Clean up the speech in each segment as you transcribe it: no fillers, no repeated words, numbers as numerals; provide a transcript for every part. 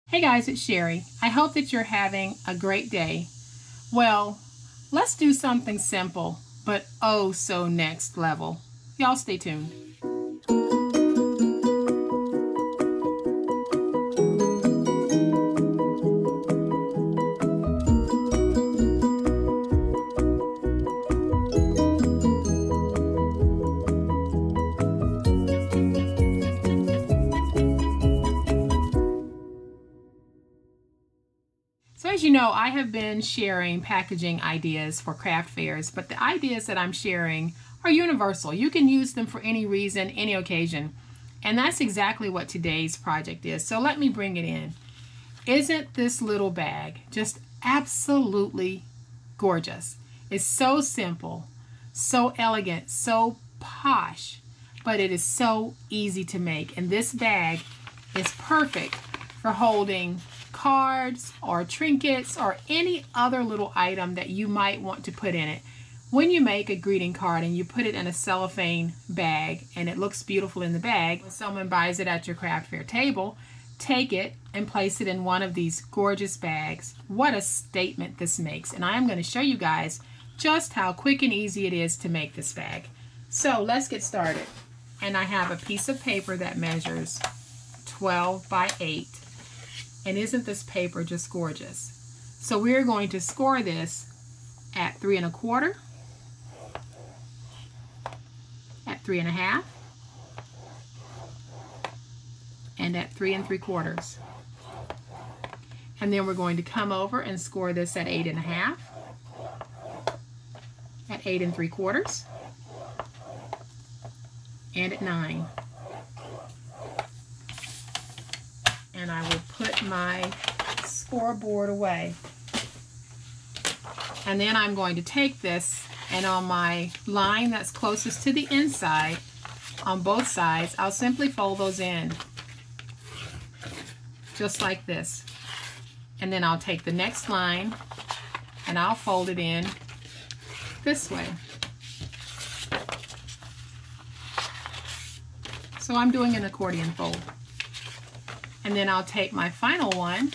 Hey guys, it's Sherry. I hope that you're having a great day. Well, let's do something simple, but oh so next level. Y'all stay tuned. So as you know, I have been sharing packaging ideas for craft fairs, but the ideas that I'm sharing are universal. You can use them for any reason, any occasion. And that's exactly what today's project is. So let me bring it in. Isn't this little bag just absolutely gorgeous? It's so simple, so elegant, so posh, but it is so easy to make. And this bag is perfect for holding cards or trinkets or any other little item that you might want to put in it. When you make a greeting card and you put it in a cellophane bag and it looks beautiful in the bag, when someone buys it at your craft fair table, take it and place it in one of these gorgeous bags. What a statement this makes. And I'm going to show you guys just how quick and easy it is to make this bag. So let's get started. And I have a piece of paper that measures 12 by 8. And isn't this paper just gorgeous? So we're going to score this at 3 1/4, at 3 1/2, and at 3 3/4. And then we're going to come over and score this at 8 1/2, at 8 3/4, and at 9. And I will put my scoreboard away. And then I'm going to take this, and on my line that's closest to the inside, on both sides, I'll simply fold those in, just like this. And then I'll take the next line, and I'll fold it in this way. So I'm doing an accordion fold. And then I'll take my final one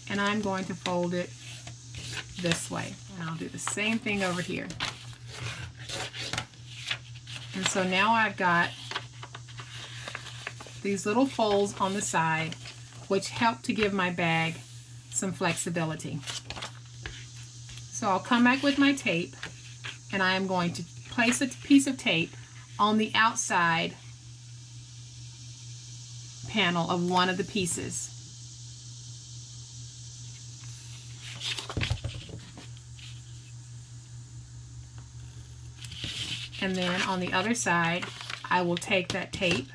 and I'm going to fold it this way. And I'll do the same thing over here. And so now I've got these little folds on the side which help to give my bag some flexibility. So I'll come back with my tape and I am going to place a piece of tape on the outside panel of one of the pieces. And then on the other side, I will take that tape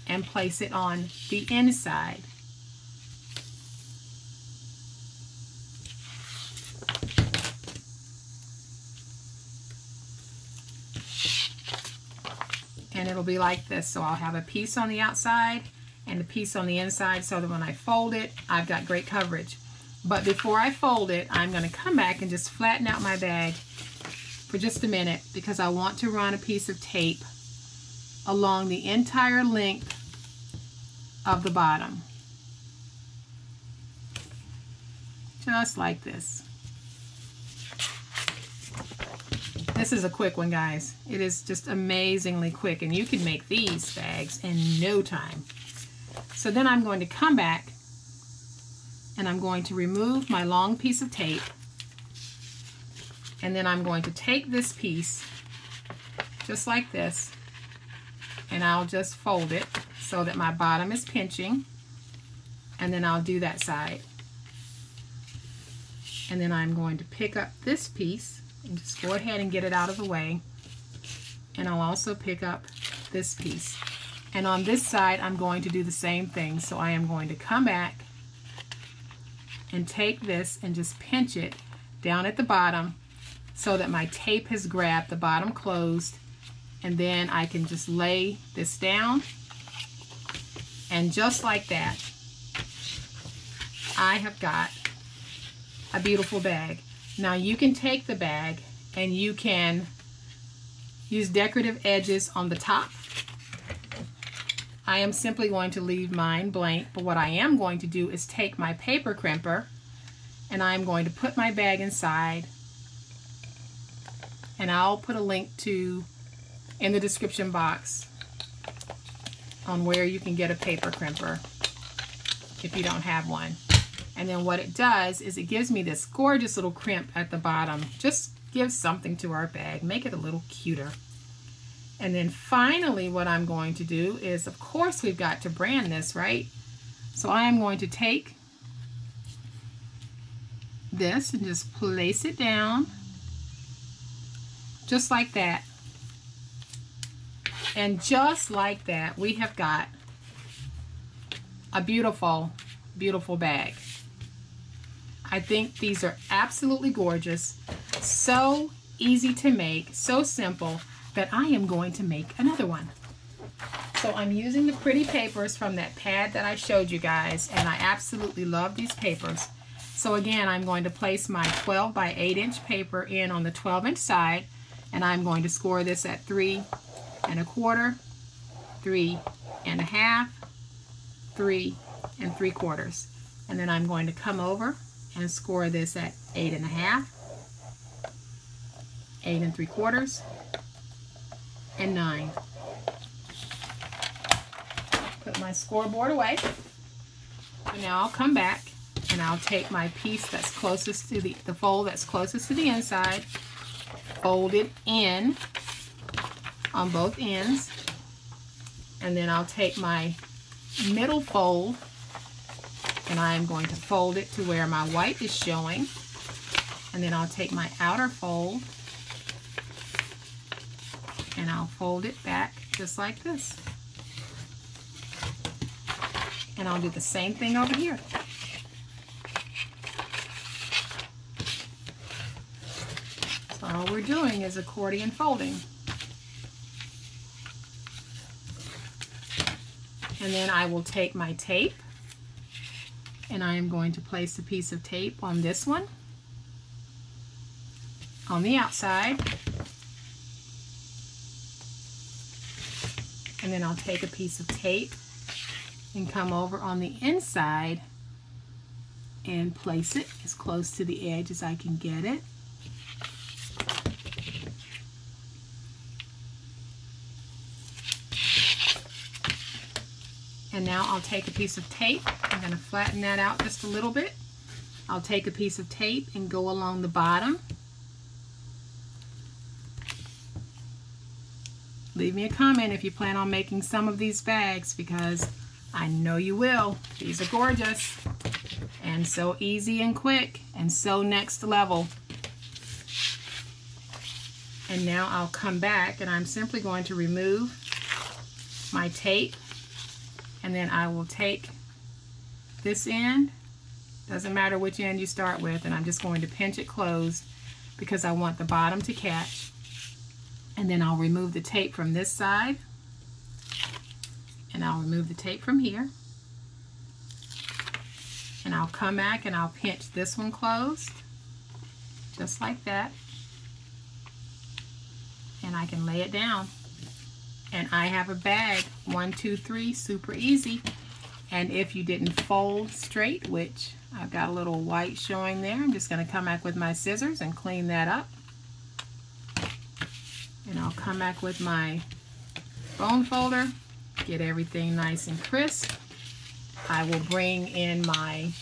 and place it on the inside. And it'll be like this. So I'll have a piece on the outside and a piece on the inside so that when I fold it, I've got great coverage. But before I fold it, I'm going to come back and just flatten out my bag for just a minute because I want to run a piece of tape along the entire length of the bottom. Just like this. This is a quick one, guys. It is just amazingly quick, and you can make these bags in no time. So then I'm going to come back and I'm going to remove my long piece of tape, and then I'm going to take this piece just like this and I'll just fold it so that my bottom is pinching, and then I'll do that side. And then I'm going to pick up this piece and just go ahead and get it out of the way, and I'll also pick up this piece. And on this side, I'm going to do the same thing. So I am going to come back and take this and just pinch it down at the bottom so that my tape has grabbed the bottom closed. And then I can just lay this down. And just like that, I have got a beautiful bag. Now you can take the bag and you can use decorative edges on the top. I am simply going to leave mine blank, but what I am going to do is take my paper crimper and I'm going to put my bag inside, and I'll put a link to in the description box on where you can get a paper crimper if you don't have one. And then what it does is it gives me this gorgeous little crimp at the bottom. Just gives something to our bag, make it a little cuter. And then finally what I'm going to do is, of course, we've got to brand this, right? So I am going to take this and just place it down just like that. And just like that, we have got a beautiful, beautiful bag. I think these are absolutely gorgeous, so easy to make, so simple, that I am going to make another one. So I'm using the pretty papers from that pad that I showed you guys, and I absolutely love these papers. So again, I'm going to place my 12 by 8 inch paper in on the 12-inch side, and I'm going to score this at 3 1/4, 3 1/2, 3 3/4. And then I'm going to come over and score this at 8 1/2, 8 3/4, and 9. Put my scoreboard away. And now I'll come back and I'll take my piece that's closest to the fold that's closest to the inside, fold it in on both ends, and then I'll take my middle fold and I'm going to fold it to where my white is showing, and then I'll take my outer fold and I'll fold it back just like this. And I'll do the same thing over here. So all we're doing is accordion folding. And then I will take my tape and I am going to place a piece of tape on this one, on the outside. And then I'll take a piece of tape and come over on the inside and place it as close to the edge as I can get it. And now I'll take a piece of tape. I'm going to flatten that out just a little bit. I'll take a piece of tape and go along the bottom. Leave me a comment if you plan on making some of these bags, because I know you will. These are gorgeous and so easy and quick and so next level. And now I'll come back and I'm simply going to remove my tape, and then I will take this end, doesn't matter which end you start with, and I'm just going to pinch it closed because I want the bottom to catch. And then I'll remove the tape from this side, and I'll remove the tape from here, and I'll come back and I'll pinch this one closed just like that, and I can lay it down and I have a bag. 1, 2, 3, super easy. And if you didn't fold straight, which I've got a little white showing there, I'm just going to come back with my scissors and clean that up. And I'll come back with my bone folder, get everything nice and crisp. I will bring in my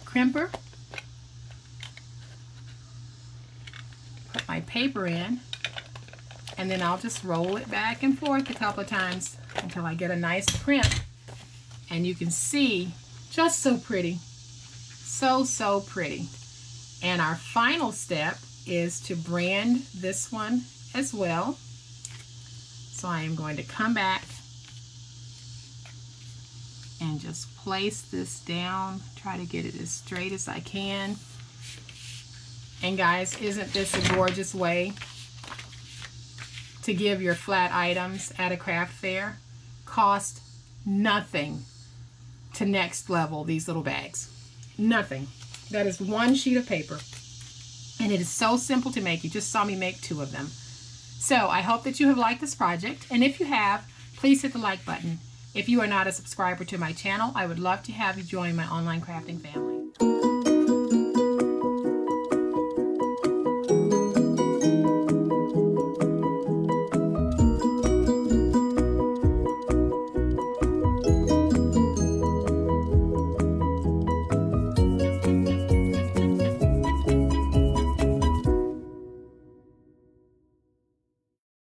crimper, put my paper in, and then I'll just roll it back and forth a couple of times until I get a nice crimp. And you can see, just so pretty, so pretty. And our final step is to brand this one as well. So I am going to come back and just place this down, try to get it as straight as I can. And guys, isn't this a gorgeous way to give your flat items at a craft fair? Cost nothing to next level these little bags. Nothing. That is one sheet of paper. And it is so simple to make. You just saw me make 2 of them. So I hope that you have liked this project. And if you have, please hit the like button. If you are not a subscriber to my channel, I would love to have you join my online crafting family.